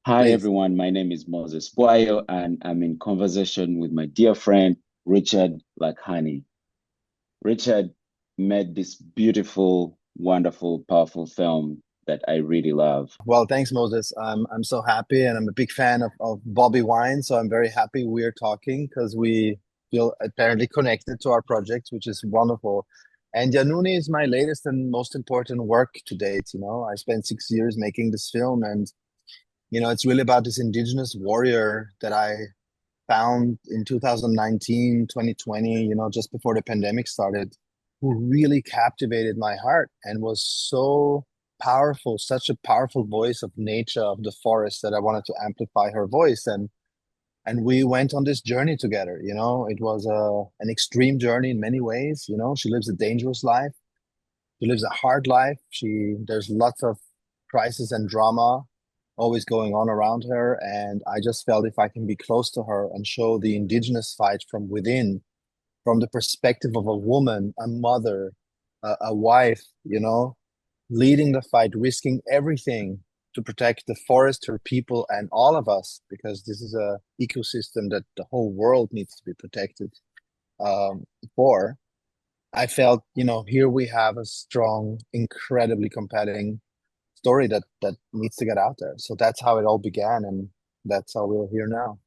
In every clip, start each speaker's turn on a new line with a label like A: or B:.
A: Hi
B: Please.
A: everyone, my name is Moses Bwayo and I'm in conversation with my dear friend Richard Ladkani. Richard made this beautiful, wonderful, powerful film that I really love.
B: Well, thanks, Moses. I'm so happy, and I'm a big fan of Bobi Wine. So I'm very happy we're talking because we feel apparently connected to our project, which is wonderful. And YANUNI is my latest and most important work to date. I spent 6 years making this film, and it's really about this indigenous warrior that I found in 2019, 2020. Just before the pandemic started, who really captivated my heart and was so powerful, such a powerful voice of nature, of the forest, that I wanted to amplify her voice. And we went on this journey together. It was an extreme journey in many ways. She lives a dangerous life. She lives a hard life. There's lots of crisis and drama always going on around her. And I just felt if I can be close to her and show the indigenous fight from within, from the perspective of a woman, a mother, a wife, leading the fight, risking everything to protect the forest, her people, and all of us, because this is a ecosystem that the whole world needs to be protected um, for. I felt, here we have a strong, incredibly compelling story that needs to get out there. So that's how it all began, and that's how we're here now.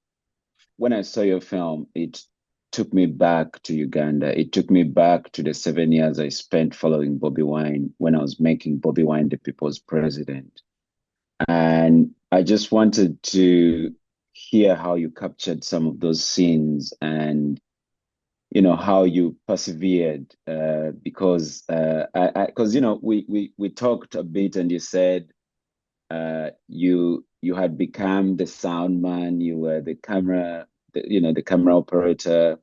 A: When I saw your film, it took me back to Uganda. It took me back to the 7 years I spent following Bobi Wine when I was making Bobi Wine the people's president. And I just wanted to hear how you captured some of those scenes and how you persevered because because we talked a bit and you said you had become the sound man, you were the camera, the camera operator,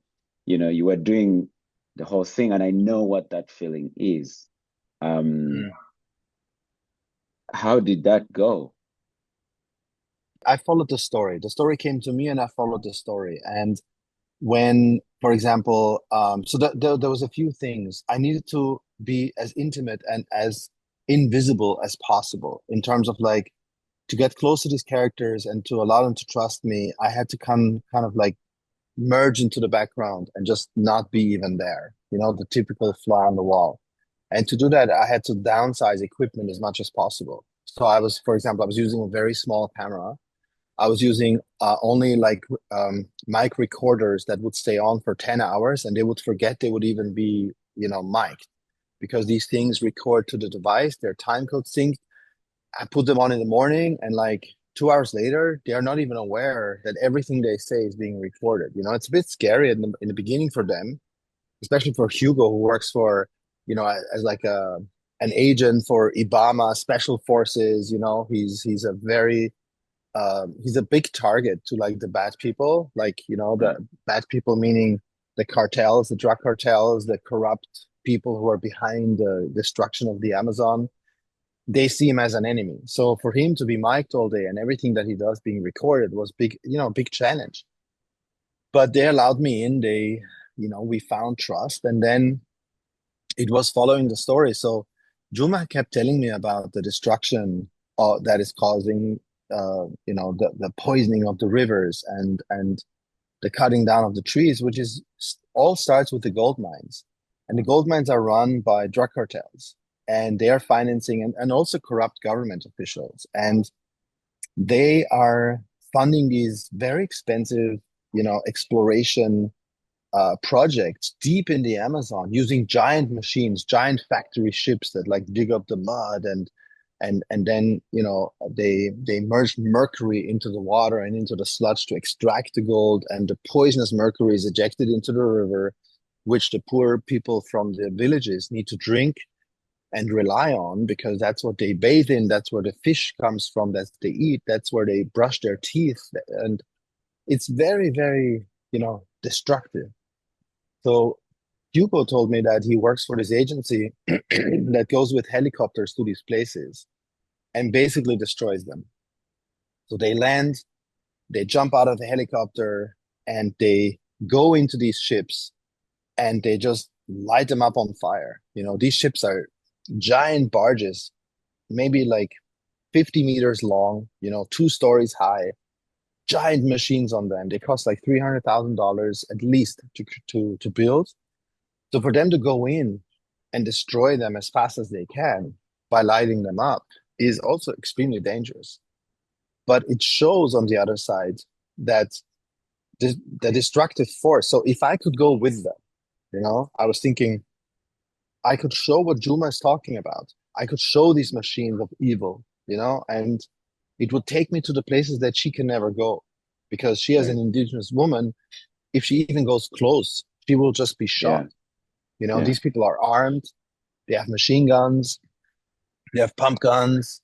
A: you were doing the whole thing, and I know what that feeling is. Um,
B: Mm.
A: how did that go?
B: I followed the story. The story came to me, and I followed the story. And when, for example, so there was a few things I needed to be as intimate and as invisible as possible in terms of like to get close to these characters and to allow them to trust me. I had to kind of like merge into the background and just not be even there. The typical fly on the wall. And to do that, I had to downsize equipment as much as possible. So for example, I was using a very small camera. I was using only like mic recorders that would stay on for 10 hours, and they would forget they would even be, mic'd, because these things record to the device, their time code synced. I put them on in the morning, and like 2 hours later, they are not even aware that everything they say is being recorded. It's a bit scary in the beginning for them, especially for Hugo, who works for, as like an agent for Ibama Special Forces. He's a very he's a big target to like the bad people, like the
A: Right.
B: bad people meaning the cartels, the drug cartels, the corrupt people who are behind the destruction of the Amazon. They see him as an enemy. So for him to be mic'd all day and everything that he does being recorded was big, big challenge. But they allowed me in. We found trust, and then it was following the story. So Juma kept telling me about the destruction that is causing, the poisoning of the rivers and the cutting down of the trees, which is all starts with the gold mines. And the gold mines are run by drug cartels, and they are financing and also corrupt government officials. And they are funding these very expensive, exploration projects deep in the Amazon using giant machines, giant factory ships that like dig up the mud and then they merge mercury into the water and into the sludge to extract the gold, and the poisonous mercury is ejected into the river, which the poor people from the villages need to drink and rely on because that's what they bathe in, that's where the fish comes from that they eat, that's where they brush their teeth, and it's very, very, destructive. So Hugo told me that he works for this agency that goes with helicopters to these places and basically destroys them. So they land, they jump out of the helicopter, and they go into these ships and they just light them up on fire. These ships are giant barges, maybe like 50 meters long, 2 stories high, giant machines on them. They cost like $300,000 at least to build. So for them to go in and destroy them as fast as they can by lighting them up is also extremely dangerous. But it shows on the other side that the destructive force. So if I could go with them, I was thinking I could show what Juma is talking about. I could show these machines of evil, and it would take me to the places that she can never go because she, as
A: Right.
B: an indigenous woman, if she even goes close, she will just be shot.
A: Yeah. Yeah.
B: These people are armed. They have machine guns. They have pump guns.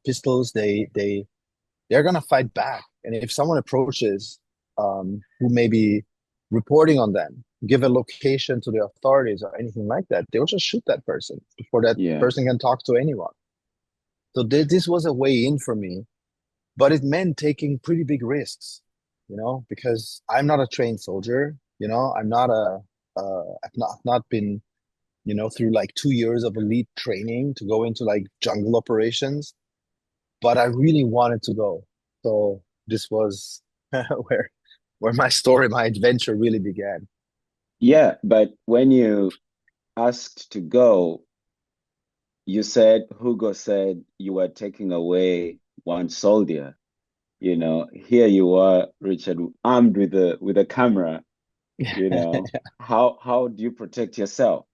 B: Pistols. They're gonna fight back. And if someone approaches, who may be reporting on them, give a location to the authorities or anything like that, they'll just shoot that person before that
A: Yeah.
B: person can talk to anyone. So this was a way in for me, but it meant taking pretty big risks, because I'm not a trained soldier. I'm not I've not been, through like 2 years of elite training to go into like jungle operations, but I really wanted to go. So this was where my story, my adventure really began.
A: Yeah. But when you asked to go, you said Hugo said you were taking away one soldier. Here you are, Richard, armed with a camera. How do you protect yourself?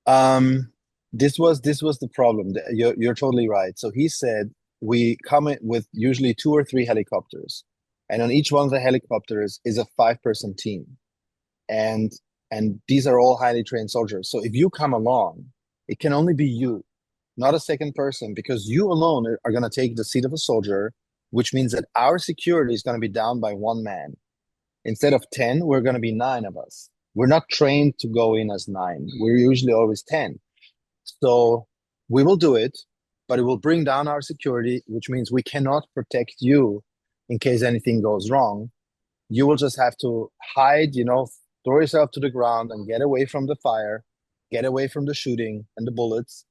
B: Um, this was the problem. You're totally right. So he said we come in with usually 2 or 3 helicopters, and on each one of the helicopters is a 5-person team, and these are all highly trained soldiers. So if you come along, it can only be you, not a second person, because you alone are going to take the seat of a soldier, which means that our security is going to be down by one man. Instead of 10, we're going to be 9 of us. We're not trained to go in as 9. We're usually always 10. So we will do it, but it will bring down our security, which means we cannot protect you in case anything goes wrong. You will just have to hide, throw yourself to the ground and get away from the fire, get away from the shooting and the bullets,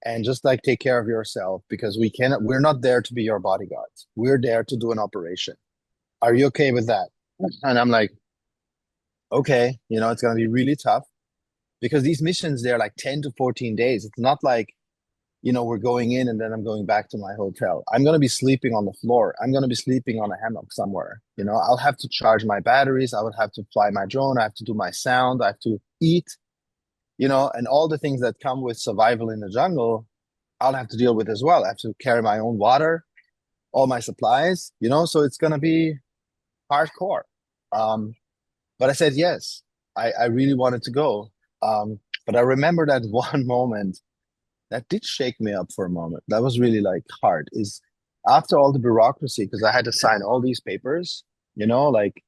B: and just like take care of yourself because we're not there to be your bodyguards. We're there to do an operation. Are you okay with that? And I'm like, okay, it's going to be really tough because these missions, they're like 10 to 14 days. It's not like, we're going in and then I'm going back to my hotel. I'm going to be sleeping on the floor. I'm going to be sleeping on a hammock somewhere. I'll have to charge my batteries. I would have to fly my drone. I have to do my sound. I have to eat, and all the things that come with survival in the jungle, I'll have to deal with as well. I have to carry my own water, all my supplies, so it's going to be hardcore. Um, but I said yes. I really wanted to go. But I remember that one moment that did shake me up for a moment. That was really like hard. Is after all the bureaucracy, because I had to sign all these papers, like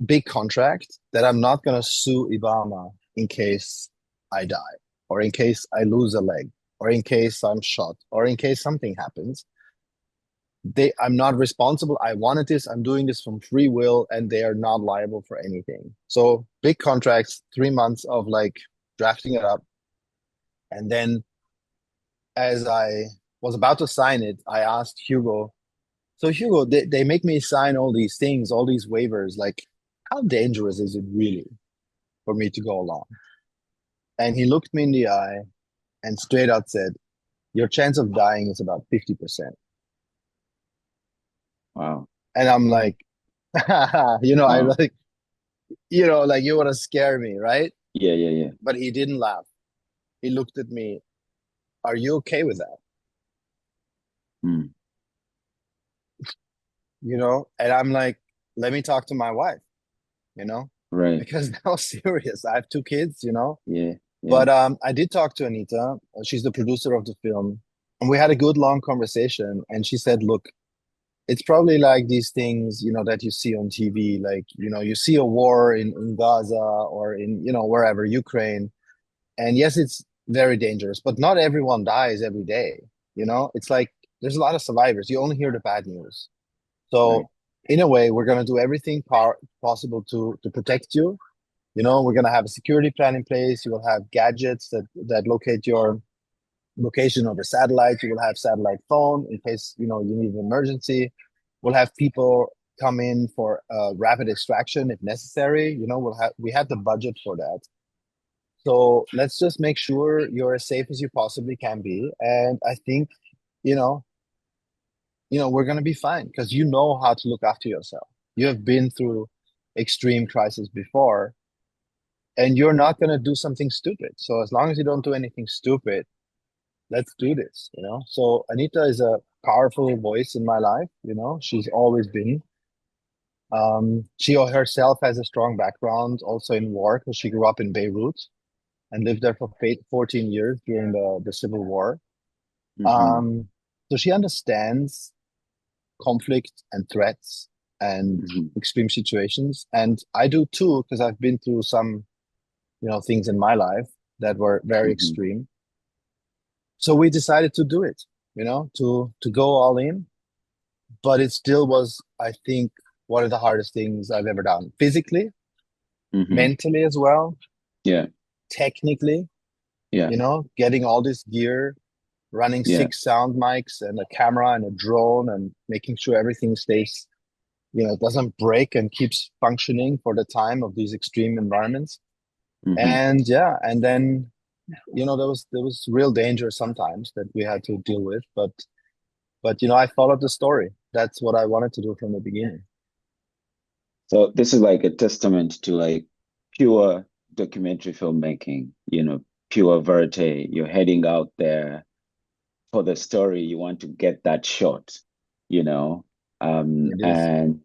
B: big contract that I'm not gonna sue Ibama in case I die, or in case I lose a leg, or in case I'm shot, or in case something happens. I'm not responsible. I wanted this. I'm doing this from free will, and they are not liable for anything. So big contracts, 3 months of like drafting it up, and then as I was about to sign it, I asked Hugo. So Hugo, they make me sign all these things, all these waivers. Like, how dangerous is it really for me to go along? And he looked me in the eye and straight out said, "Your chance of dying is about 50%."
A: Wow.
B: And I'm like, I
A: Wow.
B: like, like you want to scare me, right?
A: Yeah, yeah, yeah.
B: But he didn't laugh. He looked at me. Are you okay with that?
A: Mm.
B: And I'm like, let me talk to my wife, you know,
A: Right.
B: because that was serious. I have 2 kids.
A: Yeah, yeah.
B: But I did talk to Anita. She's the producer of the film. And we had a good long conversation. And she said, look, it's probably like these things, that you see on TV. Like, you see a war in Gaza or in, wherever, Ukraine. And yes, it's very dangerous, but not everyone dies every day. It's like there's a lot of survivors. You only hear the bad news.
A: Right.
B: So in a way, we're going to do everything possible to protect you. We're going to have a security plan in place. You will have gadgets that locate your location over satellite. You will have satellite phone in case you know you need an emergency. We'll have people come in for rapid extraction if necessary. You know, we have the budget for that. So let's just make sure you're as safe as you possibly can be. And I think, you know, we're gonna be fine because you know how to look after yourself. You have been through extreme crisis before, and you're not gonna do something stupid. So as long as you don't do anything stupid, let's do this, you know? So Anita is a powerful voice in my life, you know, she's always been. She herself has a strong background also in war because she grew up in Beirut and lived there for 14 years during the civil war.
A: Mm-hmm.
B: Um, so she understands conflict and threats and
A: Mm-hmm.
B: extreme situations. And I do too, because I've been through some, you know, things in my life that were very
A: Mm-hmm.
B: extreme. So we decided to do it, you know, to go all in. But it still was, I think, one of the hardest things I've ever done. Physically,
A: Mm-hmm.
B: mentally as well,
A: Yeah.
B: technically,
A: Yeah.
B: you know, getting all this gear, running
A: Yeah.
B: 6 sound mics and a camera and a drone and making sure everything stays, you know, doesn't break and keeps functioning for the time of these extreme environments.
A: Mm-hmm.
B: And yeah, and then, you know, there was real danger sometimes that we had to deal with, but you know, I followed the story. That's what I wanted to do from the beginning.
A: So this is like a testament to like pure documentary filmmaking, pure verite. You're heading out there for the story. You want to get that shot, you know.
B: It is.
A: And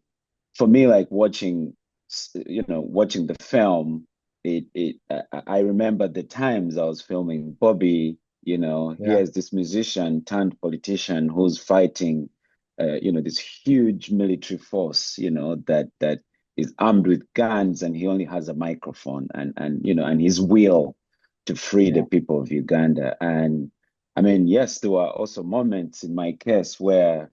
A: for me, like watching the film, I remember the times I was filming Bobby,
B: Yeah,
A: here's this musician turned politician who's fighting, this huge military force, that is armed with guns, and he only has a microphone and his will to free the
B: yeah,
A: people of Uganda. And I mean, yes, there were also moments in my case where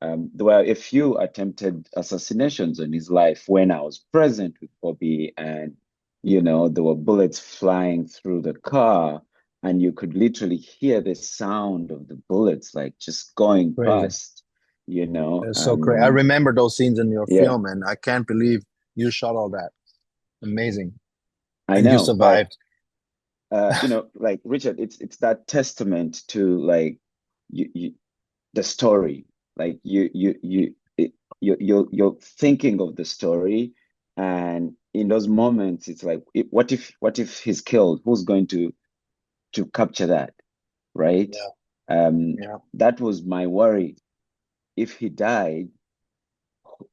A: there were a few attempted assassinations on his life when I was present with Bobby, and there were bullets flying through the car, and you could literally hear the sound of the bullets like just going
B: crazy.
A: past,
B: It's so crazy. I remember those scenes in your
A: yeah,
B: film, and I can't believe you shot all that. Amazing.
A: I
B: And you
A: know, but
B: survived.
A: like Richard, it's that testament to like you the story. Like you're thinking of the story, and in those moments, it's like, what if he's killed? Who's going to capture that, right?
B: Yeah, yeah,
A: That was my worry. If he died,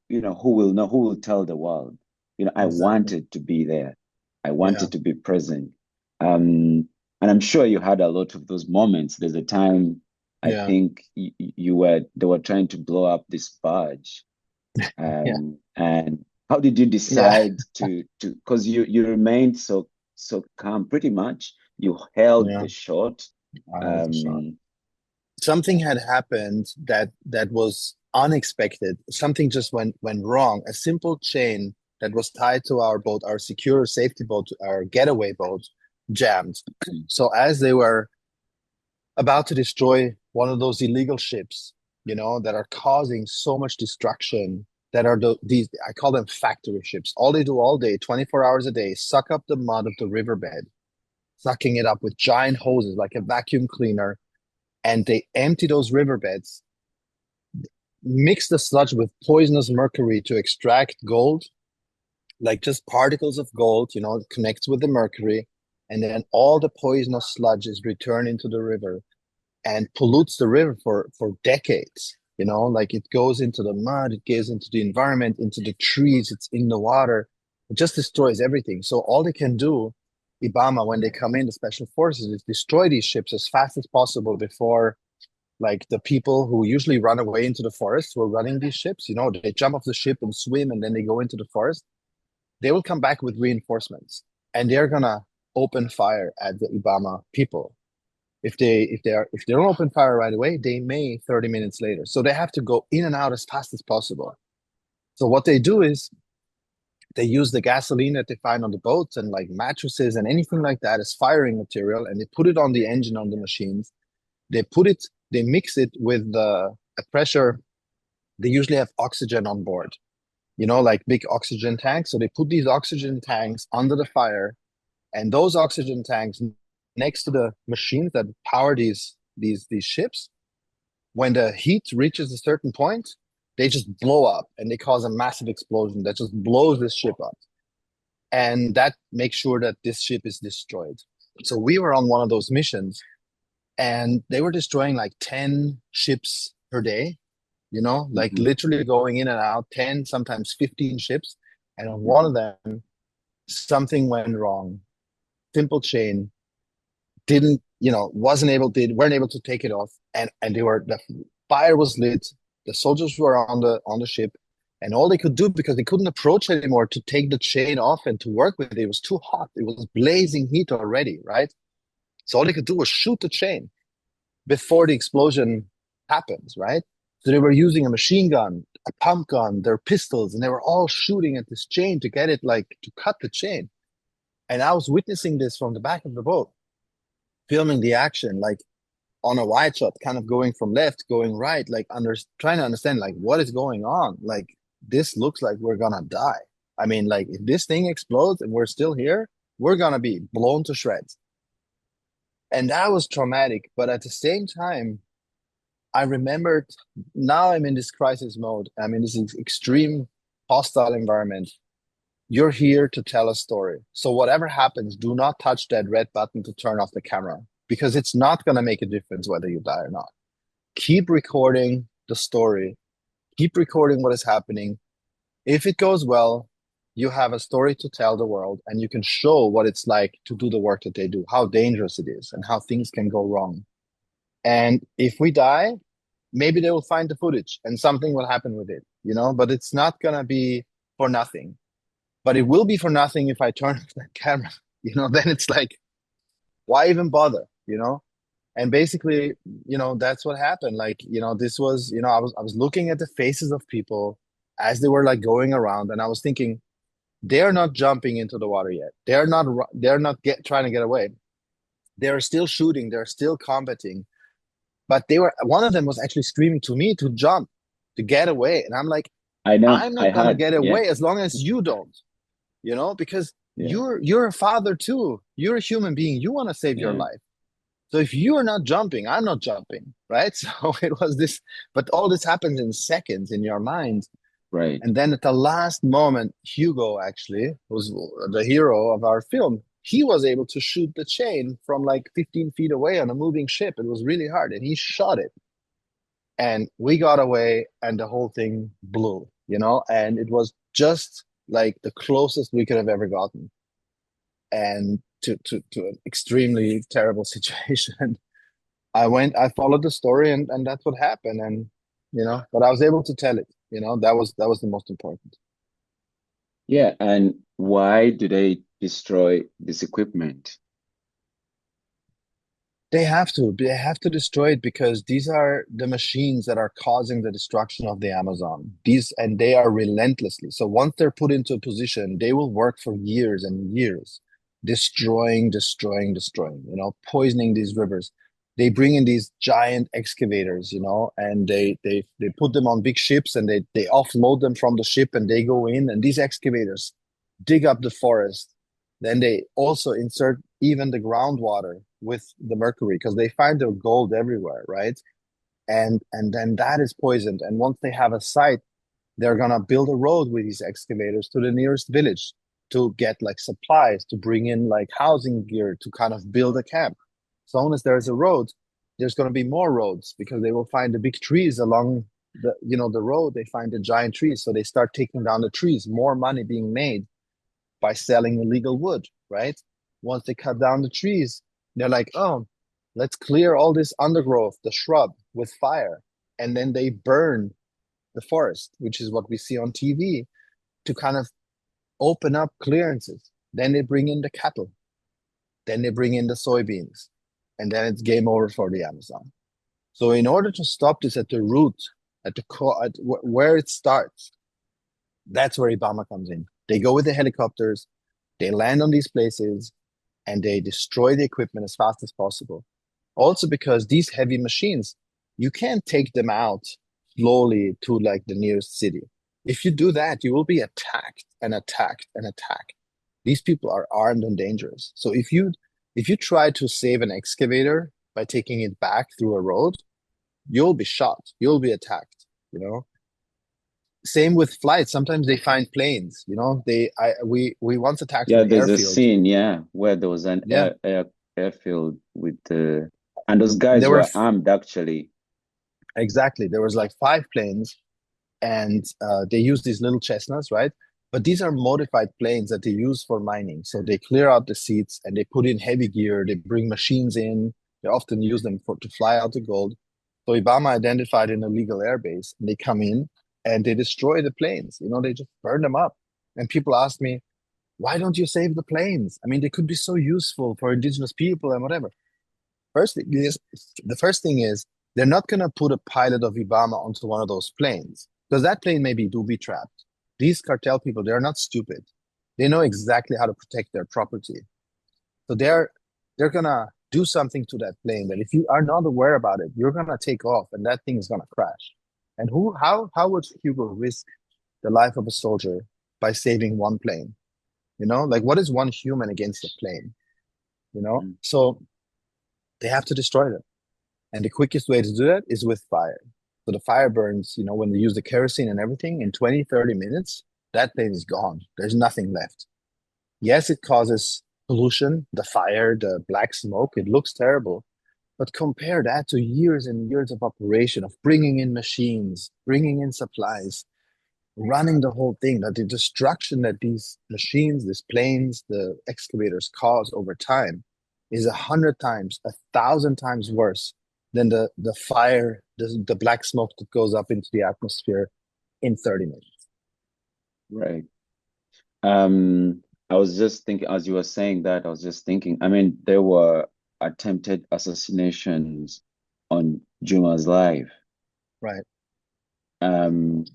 A: who will know? Who will tell the world? I
B: exactly.
A: wanted to be there. I
B: Yeah,
A: wanted to be present. And I'm sure you had a lot of those moments. There's a time I
B: yeah,
A: think they were trying to blow up this barge.
B: yeah,
A: And how did you
B: yeah.
A: decide because you remained so calm, pretty much. You held
B: Yeah,
A: the short.
B: I was shocked.
A: Um,
B: Something had happened that was unexpected. Something just went wrong. A simple chain that was tied to our boat, our secure safety boat, our getaway boat, jammed. So as they were about to destroy one of those illegal ships, you know, that are causing so much destruction, that are these, I call them factory ships. All they do all day, 24 hours a day, suck up the mud of the riverbed, sucking it up with giant hoses like a vacuum cleaner, and they empty those riverbeds, mix the sludge with poisonous mercury to extract gold, like just particles of gold, you know, it connects with the mercury, and then all the poisonous sludge is returned into the river and pollutes the river for decades. You know, like it goes into the mud, it goes into the environment, into the trees, it's in the water. It just destroys everything. So all they can do, Ibama, when they come in, the special forces, is destroy these ships as fast as possible before, like, the people who usually run away into the forest who are running these ships, you know, they jump off the ship and swim and then they go into the forest. They will come back with reinforcements and they're gonna open fire at the Ibama people. If they don't open fire right away, they may 30 minutes later. So they have to go in and out as fast as possible. So what they do is they use the gasoline that they find on the boats and like mattresses and anything like that as firing material, and they put it on the engine on the machines, They mix it with a pressure. They usually have oxygen on board, like big oxygen tanks. So they put these oxygen tanks under the fire, and those oxygen tanks next to the machines that power these ships, when the heat reaches a certain point, they just blow up and they cause a massive explosion that just blows this ship up. And that makes sure that this ship is destroyed. So we were on one of those missions, and they were destroying like 10 ships per day, like
A: Mm-hmm.
B: literally going in and out, 10, sometimes 15 ships. And on one
A: Mm-hmm.
B: of them, something went wrong. Simple chain, didn't, weren't able to take it off. And the fire was lit. The soldiers were on the ship, and all they could do, because they couldn't approach anymore to take the chain off and to work with it, it was too hot. It was blazing heat already, right? So all they could do was shoot the chain before the explosion happens, right? So they were using a machine gun, a pump gun, their pistols, and they were all shooting at this chain to get it, like, to cut the chain. And I was witnessing this from the back of the boat, filming the action, like on a wide shot, kind of going from left, going right, like trying to understand, like, what is going on. Like, this looks like we're gonna die. I mean, like, if this thing explodes and we're still here, we're gonna be blown to shreds. And that was traumatic. But at the same time, I remembered, now I'm in this crisis mode. I'm in this extreme hostile environment. You're here to tell a story. So whatever happens, do not touch that red button to turn off the camera, because it's not going to make a difference whether you die or not. Keep recording the story. Keep recording what is happening. If it goes well, you have a story to tell the world, and you can show what it's like to do the work that they do, how dangerous it is, and how things can go wrong. And if we die, maybe they will find the footage and something will happen with it, but it's not going to be for nothing. But it will be for nothing if I turn off that camera, then it's like, why even bother, And basically, that's what happened. Like, this was, I was looking at the faces of people as they were like going around, and I was thinking, they're not jumping into the water yet. They're not trying to get away. They're still shooting, they're still combating. But one of them was actually screaming to me to jump, to get away. And I'm like,
A: I know.
B: I'm
A: I
B: not gonna
A: had.
B: get
A: Yeah.
B: away as long as you don't, because
A: Yeah.
B: you're a father too. You're a human being. You want to save your
A: Yeah.
B: life. So if you are not jumping, I'm not jumping, right? So it was this, but all this happens in seconds in your mind.
A: Right.
B: And then at the last moment, Hugo actually was the hero of our film. He was able to shoot the chain from like 15 feet away on a moving ship. It was really hard, and he shot it. And we got away, and the whole thing blew, and it was just like the closest we could have ever gotten, and to an extremely terrible situation. I followed the story, and that's what happened. And but I was able to tell it. That was the most important.
A: Yeah. And why do they destroy this equipment?
B: They have to destroy it, because these are the machines that are causing the destruction of the Amazon. And they are relentlessly. So once they're put into a position, they will work for years and years, destroying, destroying, destroying, poisoning these rivers. They bring in these giant excavators, and they put them on big ships, and they offload them from the ship, and they go in, and these excavators dig up the forest. Then they also insert even the groundwater with the mercury, because they find the gold everywhere, right? And then that is poisoned. And once they have a site, they're gonna build a road with these excavators to the nearest village to get like supplies, to bring in like housing gear, to kind of build a camp. As long as there's a road, there's gonna be more roads, because they will find the big trees along the road. They find the giant trees, so they start taking down the trees. More money being made by selling illegal wood, right? Once they cut down the trees, they're like, oh, let's clear all this undergrowth, the shrub, with fire. And then they burn the forest, which is what we see on TV, to kind of open up clearances. Then they bring in the cattle. Then they bring in the soybeans. And then it's game over for the Amazon. So in order to stop this at the root, at the core, where it starts, that's where Ibama comes in. They go with the helicopters, they land on these places, and they destroy the equipment as fast as possible. Also because these heavy machines, you can't take them out slowly to like the nearest city. If you do that, you will be attacked and attacked and attacked. These people are armed and dangerous. So if you try to save an excavator by taking it back through a road, you'll be shot. You'll be attacked, you know? Same with flights. Sometimes they find planes, we once attacked
A: Yeah,
B: an
A: there's a
B: airfield.
A: scene, yeah, where there was an
B: Yeah.
A: airfield with the and those guys
B: There were
A: were armed actually.
B: exactly. There was like five planes and they use these little Cessnas, right? But these are modified planes that they use for mining. So they clear out the seats and they put in heavy gear. They bring machines in. They often use them to fly out the gold. So Obama identified an illegal airbase and they come in and they destroy the planes. They just burn them up. And people ask me, why don't you save the planes? I mean, they could be so useful for indigenous people and whatever. The first thing is they're not going to put a pilot of Ibama onto one of those planes because that plane maybe do be trapped. These cartel people, they're not stupid. They know exactly how to protect their property. So they're gonna do something to that plane that if you are not aware about it, you're gonna take off and that thing is gonna crash. And how would Hugo risk the life of a soldier by saving one plane? Like what is one human against a plane?
A: Mm.
B: So they have to destroy them. And the quickest way to do that is with fire. So the fire burns, when they use the kerosene and everything, in 20, 30 minutes, that plane is gone. There's nothing left. Yes, it causes pollution, the fire, the black smoke. It looks terrible. But compare that to years and years of operation, of bringing in machines, bringing in supplies, running the whole thing, that the destruction that these machines, these planes, the excavators cause over time is 100 times, 1,000 times worse than the fire, the black smoke that goes up into the atmosphere in 30 minutes.
A: Right. I was just thinking, as you were saying that, I was just thinking, I mean, there were attempted assassinations on Juma's life.
B: Right.
A: Um,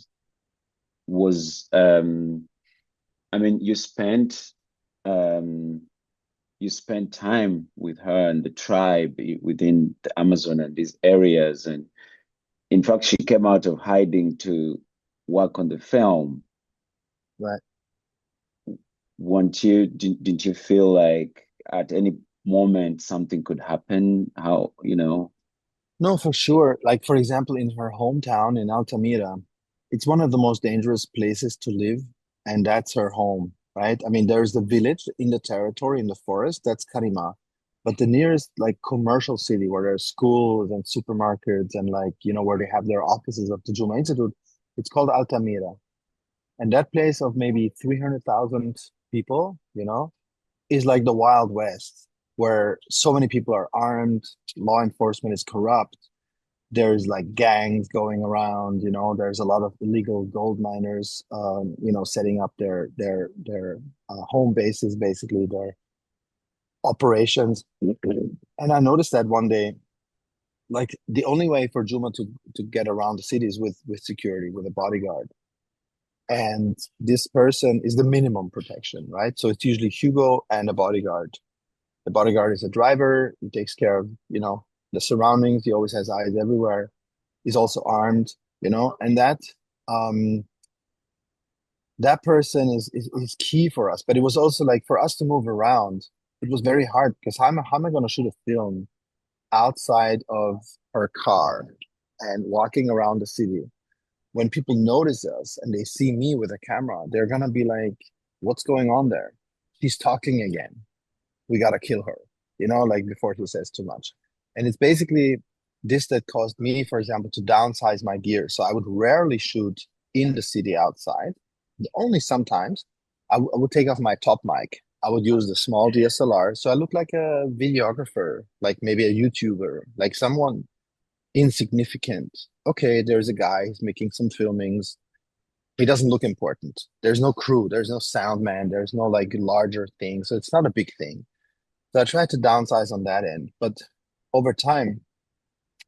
A: was I mean, um you spent time with her and the tribe within the Amazon and these areas, and in fact, she came out of hiding to work on the film.
B: Right.
A: Didn't you feel like at any moment something could happen?
B: No, for sure. Like, for example, in her hometown in Altamira, it's one of the most dangerous places to live, and that's her home, right? I mean, there's the village in the territory, in the forest, that's Karima. But the nearest, like, commercial city where there's schools and supermarkets and, like, where they have their offices of the Juma Institute, it's called Altamira. And that place of maybe 300,000 people, is like the Wild West, where so many people are armed, law enforcement is corrupt, there's like gangs going around, there's a lot of illegal gold miners, setting up their home bases, basically their operations. And I noticed that one day, like the only way for Juma to get around the city is with security, with a bodyguard. And this person is the minimum protection, right? So it's usually Hugo and a bodyguard. The bodyguard is a driver. He takes care of, the surroundings. He always has eyes everywhere. He's also armed, and um, that person is key for us. But it was also like for us to move around, it was very hard because how am I going to shoot a film outside of her car and walking around the city? When people notice us and they see me with a camera, they're going to be like, what's going on there? She's talking again. We got to kill her, like before he says too much. And it's basically this that caused me, for example, to downsize my gear. So I would rarely shoot in the city outside. Only sometimes I would take off my top mic. I would use the small DSLR. So I look like a videographer, like maybe a YouTuber, like someone insignificant. Okay, there's a guy, he's making some filmings. He doesn't look important. There's no crew, there's no sound man, there's no like larger thing. So it's not a big thing. So I tried to downsize on that end. But over time,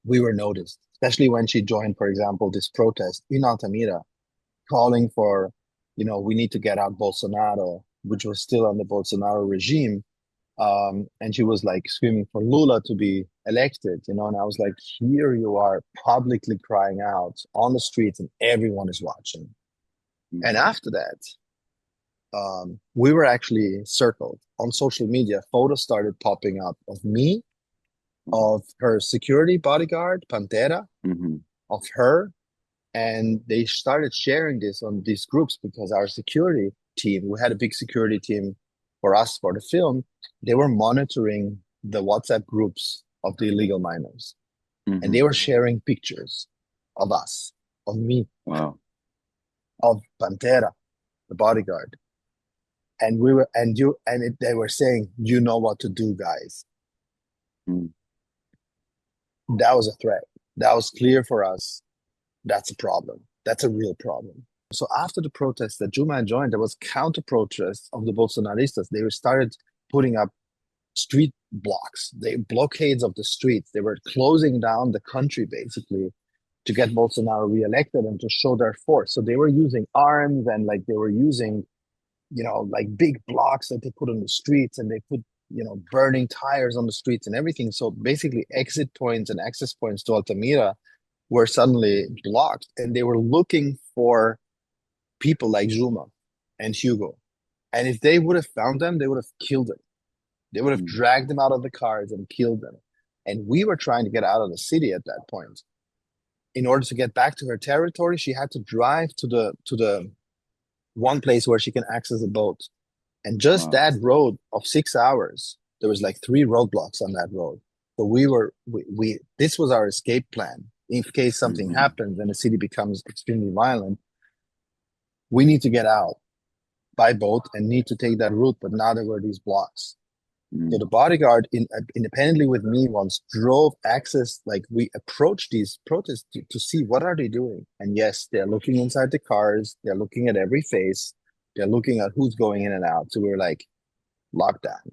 B: we were noticed, especially when she joined, for example, this protest in Altamira, calling for, we need to get out Bolsonaro, which was still under Bolsonaro regime. And she was like screaming for Lula to be elected, you know. And I was like, here you are publicly crying out on the streets, and everyone is watching. And
A: Mhm.
B: after that, we were actually circled on social media. Photos started popping up of me,
A: Mhm.
B: of her security bodyguard, Pantera,
A: Mhm.
B: of her. And they started sharing this on these groups because our security team, we had a big security team for us for the film, they were monitoring the WhatsApp groups of the illegal miners. And they
A: Mhm.
B: were sharing pictures of us, of me,
A: Wow.
B: of Pantera, the bodyguard. And we were, and you, and they were saying, you know what to do, guys.
A: Mm.
B: That was a threat. That was clear for us. That's a problem. That's a real problem. So after the protests that Juma joined, there was counter protests of the Bolsonaristas. They started putting up street blocks, they blockades of the streets. They were closing down the country basically to get Bolsonaro reelected and to show their force. So they were using arms, and like they were using, you know, like big blocks that they put on the streets, and they put, you know, burning tires on the streets and everything. So basically exit points and access points to Altamira were suddenly blocked, and they were looking for people like Juma and Hugo. And if they would have found them, they would have killed them. They would have
A: Mm.
B: dragged them out of the cars and killed them. And we were trying to get out of the city at that point. In order to get back to her territory, she had to drive to the one place where she can access a boat. And just
A: Wow.
B: that road of 6 hours, there was like three roadblocks on that road. So we this was our escape plan. In case something
A: Mhm.
B: happens and the city becomes extremely violent, we need to get out by boat and need to take that route. But now there were these blocks. So
A: Mm.
B: the bodyguard, independently with me, once drove access. Like we approached these protests to see what are they doing. And yes, they're looking inside the cars. They're looking at every face. They're looking at who's going in and out. So we were like, lockdown.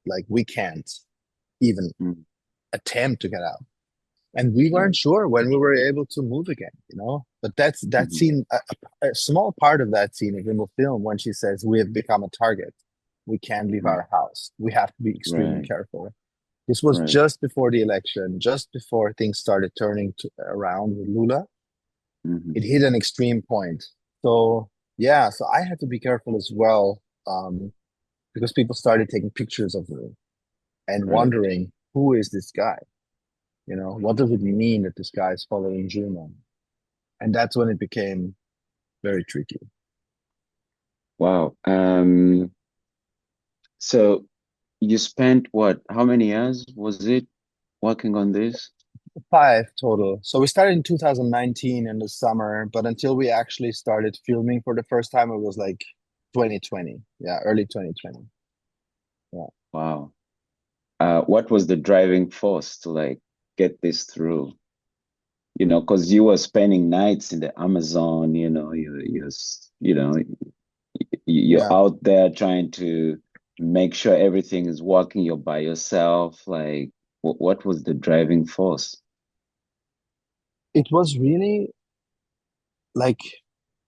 B: Like we can't even
A: Mm.
B: attempt to get out. And we weren't
A: Right.
B: sure when we were able to move again, you know. But that's that
A: Mhm.
B: scene. A small part of that scene is in the film when she says, "We have become a target. We can't leave
A: Mm.
B: our house. We have to be extremely
A: Right.
B: careful." This was
A: Right.
B: just before the election, just before things started turning around with Lula.
A: Mhm.
B: It hit an extreme point. So yeah, so I had to be careful as well, because people started taking pictures of me and
A: Right.
B: wondering, who is this guy? You know, what does it mean that this guy is following Juma? And that's when it became very tricky.
A: Wow. So you spent what? How many years was it working on this?
B: Five total. So we started in 2019 in the summer, but until we actually started filming for the first time, it was like 2020. Yeah, early 2020. Yeah.
A: Wow. What was the driving force to like get this through? You know, because you were spending nights in the Amazon, you're
B: Yeah.
A: out there trying to make sure everything is working. You're by yourself. Like, what was the driving force?
B: It was really like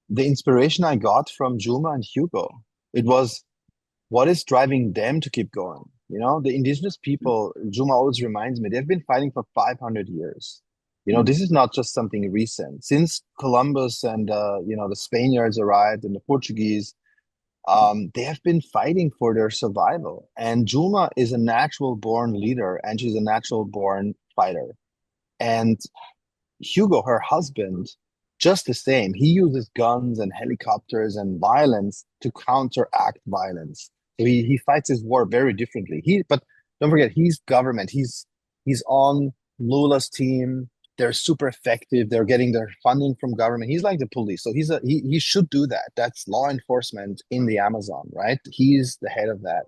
B: the inspiration I got from Juma and Hugo. It was, what is driving them to keep going? You know, the indigenous people, Juma always reminds me, they've been fighting for 500 years. You know, this
A: Mm.
B: is not just something recent. Since Columbus and, the Spaniards arrived and the Portuguese, they have been fighting for their survival. And Juma is a natural born leader, and she's a natural born fighter. And Hugo, her husband, just the same. He uses guns and helicopters and violence to counteract violence. So he fights his war very differently. But don't forget, he's government. He's on Lula's team. They're super effective. They're getting their funding from government. He's like the police. So he should do that. That's law enforcement in the Amazon, right? He's the head of that.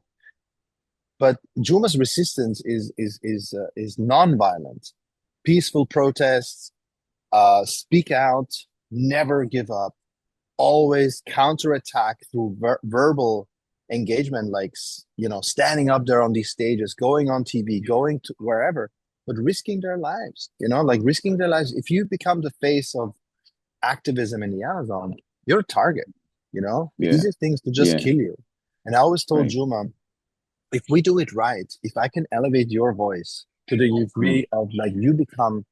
B: But Juma's resistance is non-violent, peaceful protests, speak out, never give up, always counterattack through verbal engagement, like, standing up there on these stages, going on TV, going to wherever, but risking their lives, like risking their lives. If you become the face of activism in the Amazon, you're a target. The
A: Yeah,
B: easiest thing is to just
A: yeah,
B: kill you. And I always told
A: right.
B: Juma, if we do it right, if I can elevate your voice to the
A: Mm,
B: degree of like you become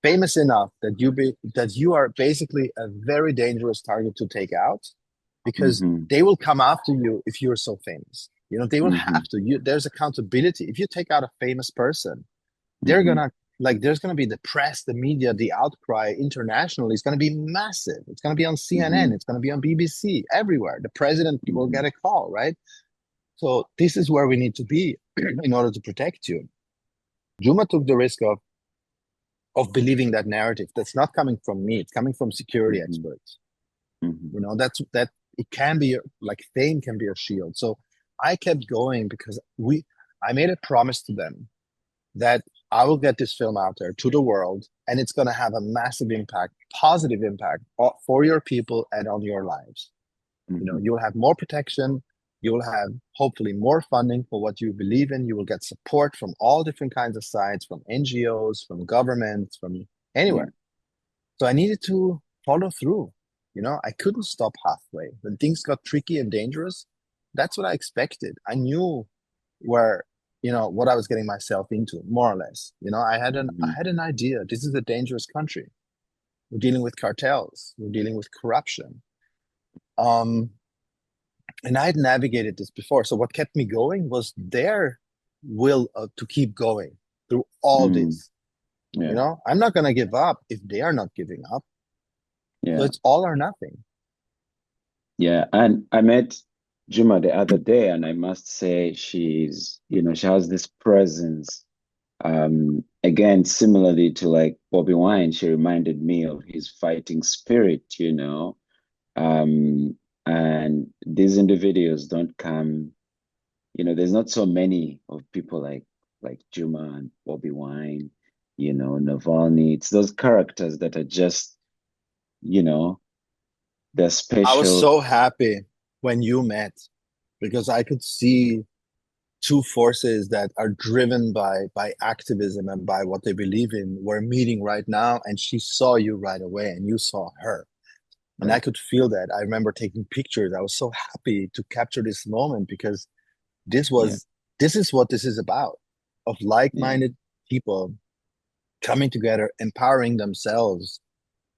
B: famous enough that you are basically a very dangerous target to take out, because
A: mhm,
B: they will come after you if you're so famous. You know, they will have
A: mhm,
B: to. There's accountability. If you take out a famous person, they're
A: mhm,
B: gonna like there's gonna be the press, the media, the outcry internationally is gonna be massive. It's gonna be on CNN,
A: mhm,
B: it's gonna be on BBC, everywhere. The president will get
A: mhm,
B: a call, right? So this is where we need to be in order to protect you. Juma took the risk of believing that narrative. That's not coming from me. It's coming from security
A: mhm,
B: experts.
A: mhm,
B: You know, that it can be like fame can be a shield. So I kept going because I made a promise to them that I will get this film out there to the world, and it's going to have a massive impact, positive impact for your people and on your lives. You know,
A: mhm.
B: you'll have more protection. You'll have hopefully more funding for what you believe in. You will get support from all different kinds of sides, from NGOs, from governments, from
A: Yeah,
B: anywhere. So I needed to follow through. You know, I couldn't stop halfway. When things got tricky and dangerous, that's what I expected. I knew where, what I was getting myself into, more or less. You know, I
A: mhm,
B: had an idea. This is a dangerous country. We're dealing with cartels. We're dealing with corruption. Um, and I had navigated this before. So what kept me going was their will to keep going through all
A: mm,
B: this. You
A: yeah,
B: know, I'm not going to give up if they are not giving up. So
A: yeah,
B: it's all or nothing.
A: yeah. And I met Juma the other day, and I must say she has this presence. Again, similarly to like Bobi Wine, she reminded me of his fighting spirit. Um, and these individuals don't come, there's not so many of people like Juma and Bobi Wine, Navalny. It's those characters that are just, you know, they're
B: I was
A: special.
B: so happy when you met because I could see two forces that are driven by activism and by what they believe in were meeting right now, and she saw you right away and you saw her, and I
A: Right.
B: could feel that. I remember taking pictures. I was so happy to capture this moment because this
A: Yeah,
B: was this is what this is about, of
A: yeah,
B: like-minded people coming together, empowering themselves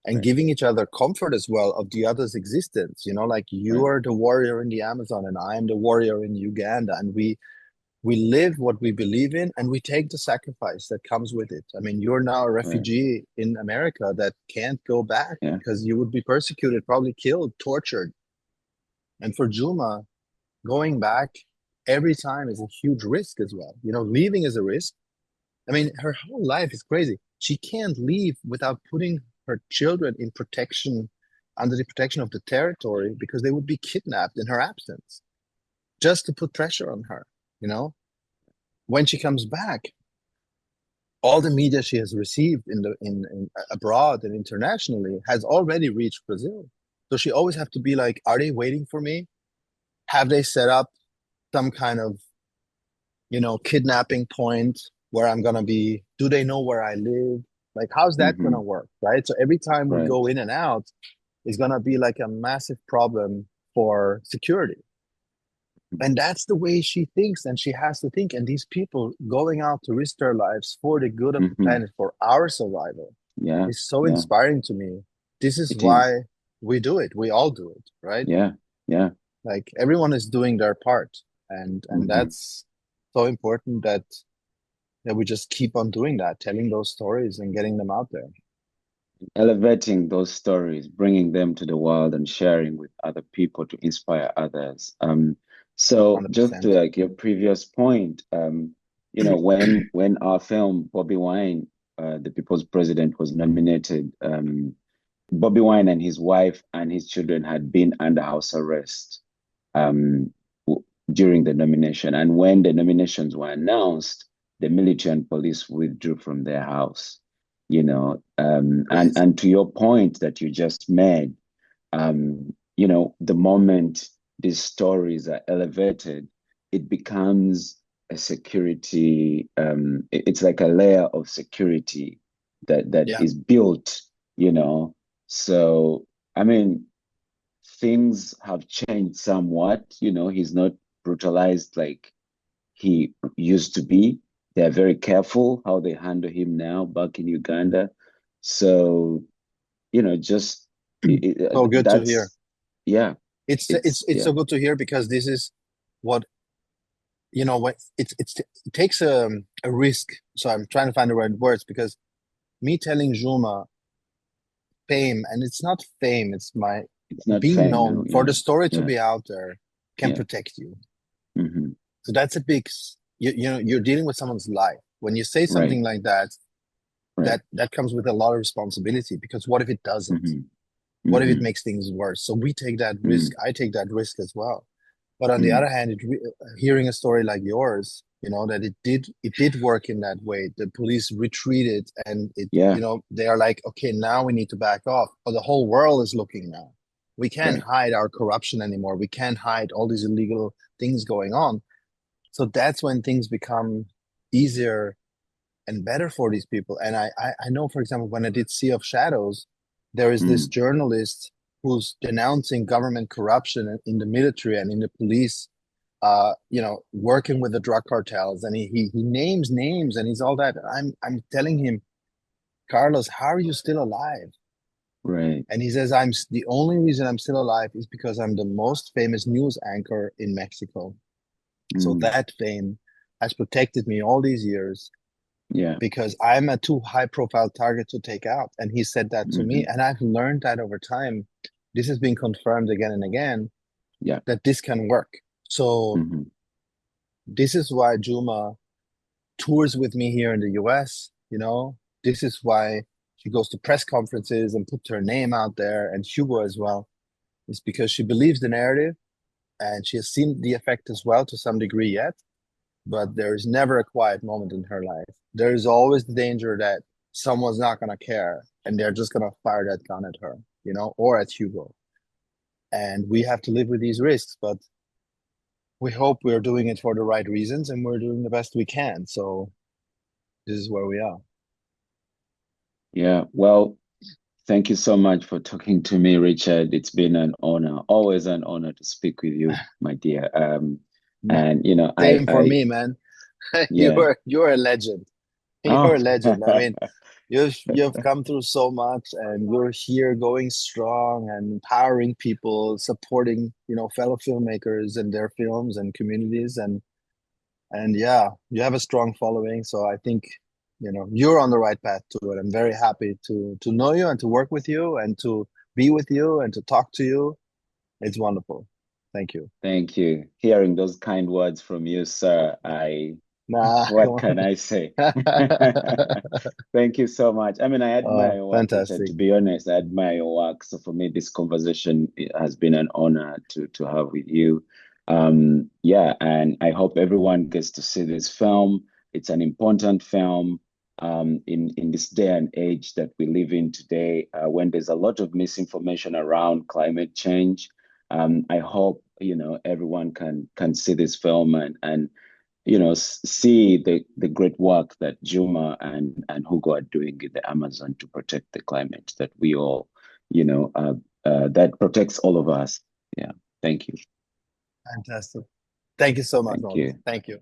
B: and
A: right,
B: giving each other comfort as well of the other's existence. You know, like you
A: right,
B: are the warrior in the Amazon and I am the warrior in Uganda, and we live what we believe in and we take the sacrifice that comes with it. I mean, you're now a
A: right.
B: refugee in America that can't go back
A: Yeah,
B: because you would be persecuted, probably killed, tortured. And for Juma, going back every time is a huge risk as well. You know, leaving is a risk. I mean, her whole life is crazy. She can't leave without putting her children in protection, under the protection of the territory, because they would be kidnapped in her absence, just to put pressure on her, you know? When she comes back, all the media she has received in abroad and internationally has already reached Brazil. So she always have to be like, are they waiting for me? Have they set up some kind of, kidnapping point where I'm gonna be? Do they know where I live? Like, how's that
A: mm-hmm,
B: gonna work? Right. So every time we
A: right.
B: go in and out is gonna be like a massive problem for security. And that's the way she thinks, and she has to think. And these people going out to risk their lives for the good of the
A: Mm-hmm.
B: planet, for our survival,
A: Yeah,
B: is so
A: yeah,
B: inspiring to me. This is
A: it is.
B: why we do it. We all do it, right?
A: Yeah, yeah.
B: Like everyone is doing their part, and
A: Mm-hmm.
B: that's so important that we just keep on doing that, telling those stories and getting them out there.
A: Elevating those stories, bringing them to the world and sharing with other people to inspire others. So just to
B: 100%.
A: like your previous point, when our film Bobi Wine, the People's President, was nominated, Bobi Wine and his wife and his children had been under house arrest um, during the nomination. And when the nominations were announced, the military and police withdrew from their house. And
B: Crazy.
A: and to your point that you just made, the moment these stories are elevated, it becomes a security. It's like a layer of security that
B: Yeah.
A: is built. You know, so I mean, things have changed somewhat. He's not brutalized like he used to be. They're very careful how they handle him now back in Uganda. So, just
B: So good to hear.
A: that's, yeah,
B: It's
A: yeah,
B: so good to hear because this is what what it takes a risk. So I'm trying to find the right words because me telling Juma fame, and it's not fame, it's my
A: it's not
B: being
A: fame now.
B: known for
A: Yeah,
B: the story to
A: yeah,
B: be out there can
A: yeah.
B: protect you.
A: Hmm.
B: So that's a big, you're dealing with someone's life. When you say
A: Right,
B: something like that,
A: right.
B: that comes with a lot of responsibility because what if it doesn't?
A: Hmm.
B: What if it
A: Hmm.
B: makes things worse? So we take that risk.
A: Hmm.
B: I take that risk as well. But on the
A: Hmm.
B: other hand, hearing a story like yours, that it did work in that way. The police retreated, and
A: Yeah,
B: they are like, okay, now we need to back off. But the whole world is looking now. We can't
A: right.
B: hide our corruption anymore. We can't hide all these illegal things going on. So that's when things become easier and better for these people. And I know, for example, when I did Sea of Shadows, there is this
A: Mm.
B: journalist who's denouncing government corruption in the military and in the police, working with the drug cartels, and he names names and he's all that. I'm telling him, Carlos, how are you still alive?
A: Right.
B: And he says, the only reason I'm still alive is because I'm the most famous news anchor in Mexico. So
A: Mm.
B: that fame has protected me all these years
A: Yeah.
B: because I'm a too high profile target to take out. And he said that to me.
A: Hmm.
B: And I've learned that over time. This has been confirmed again and again
A: Yeah.
B: that this can work. So
A: Hmm.
B: this is why Juma tours with me here in the US. This is why she goes to press conferences and puts her name out there, and Hugo as well. It's because she believes the narrative and she has seen the effect as well to some degree yet. But there is never a quiet moment in her life. There is always the danger that someone's not going to care and they're just going to fire that gun at her, or at Hugo. And we have to live with these risks, but we hope we're doing it for the right reasons and we're doing the best we can. So this is where we are.
A: Yeah. Well, thank you so much for talking to me, Richard. It's been an honor, always an honor to speak with you, my dear. And
B: Same for me, man.
A: yeah.
B: You're a legend. You're
A: Oh,
B: a legend. I mean, you've come through so much, and you're here going strong and empowering people, supporting fellow filmmakers and their films and communities, and yeah, you have a strong following. So I think you're on the right path to it. I'm very happy to know you and to work with you and to be with you and to talk to you. It's wonderful. Thank you.
A: thank you. Hearing those kind words from you, sir,
B: Nah,
A: what
B: come
A: can I say?
B: on.
A: Thank you so much. I mean, I admire your work, Richard.
B: Fantastic.
A: To be honest, I admire your work. So for me, this conversation has been an honor to have with you. Yeah, and I hope everyone gets to see this film. It's an important film in this day and age that we live in today, when there's a lot of misinformation around climate change. I hope everyone can see this film and see the great work that Juma and Hugo are doing in the Amazon to protect the climate that we all, that protects all of us. Yeah. Thank you.
B: Fantastic. Thank you so much,
A: Thank
B: Moses.
A: you.
B: Thank you.